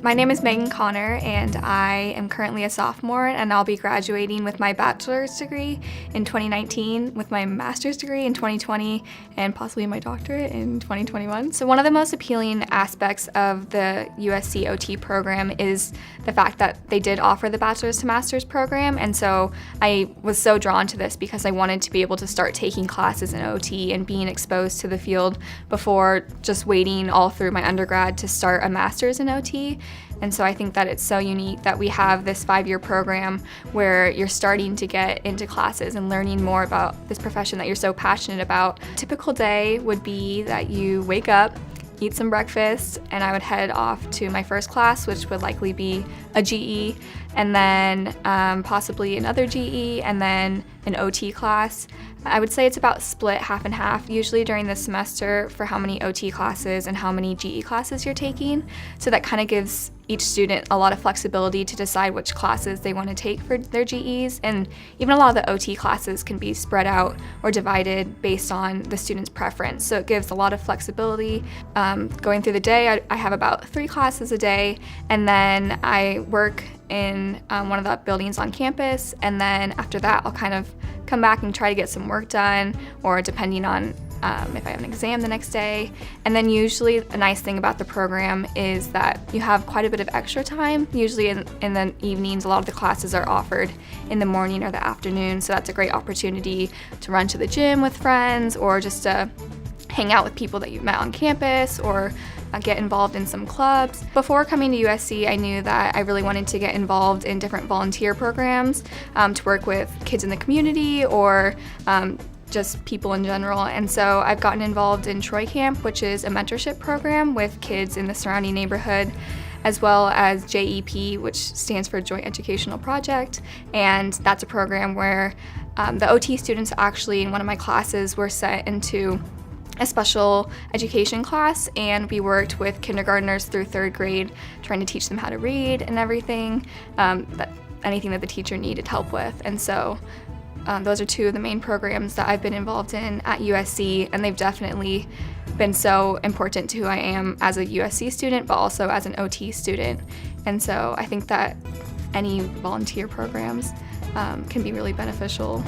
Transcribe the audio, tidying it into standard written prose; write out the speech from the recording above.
My name is Megan Connor, and I am currently a sophomore, and I'll be graduating with my bachelor's degree in 2019, with my master's degree in 2020, and possibly my doctorate in 2021. So one of the most appealing aspects of the USC OT program is the fact that they did offer the bachelor's to master's program, and so I was so drawn to this because I wanted to be able to start taking classes in OT and being exposed to the field before just waiting all through my undergrad to start a master's in OT. And so I think that it's so unique that we have this 5-year program where you're starting to get into classes and learning more about this profession that you're so passionate about. A typical day would be that you wake up, eat some breakfast, and I would head off to my first class, which would likely be a GE, and then possibly another GE, and then an OT class. I would say it's about split half and half, usually during the semester, for how many OT classes and how many GE classes you're taking. So that kind of gives each student a lot of flexibility to decide which classes they want to take for their GEs, and even a lot of the OT classes can be spread out or divided based on the student's preference. So it gives a lot of flexibility. Going through the day, I have about 3 classes a day, and then I work in one of the buildings on campus, and then after that I'll kind of come back and try to get some work done, or depending on if I have an exam the next day. And then usually a nice thing about the program is that you have quite a bit of extra time. Usually in the evenings, a lot of the classes are offered in the morning or the afternoon, so that's a great opportunity to run to the gym with friends, or just to hang out with people that you've met on campus, or get involved in some clubs. Before coming to USC, I knew that I really wanted to get involved in different volunteer programs, to work with kids in the community, or just people in general. And so I've gotten involved in Troy Camp, which is a mentorship program with kids in the surrounding neighborhood, as well as JEP, which stands for Joint Educational Project. And that's a program where the OT students actually in one of my classes were set into a special education class, and we worked with kindergartners through 3rd grade, trying to teach them how to read and everything, anything that the teacher needed help with. And so those are 2 of the main programs that I've been involved in at USC, and they've definitely been so important to who I am as a USC student, but also as an OT student. And so I think that any volunteer programs can be really beneficial.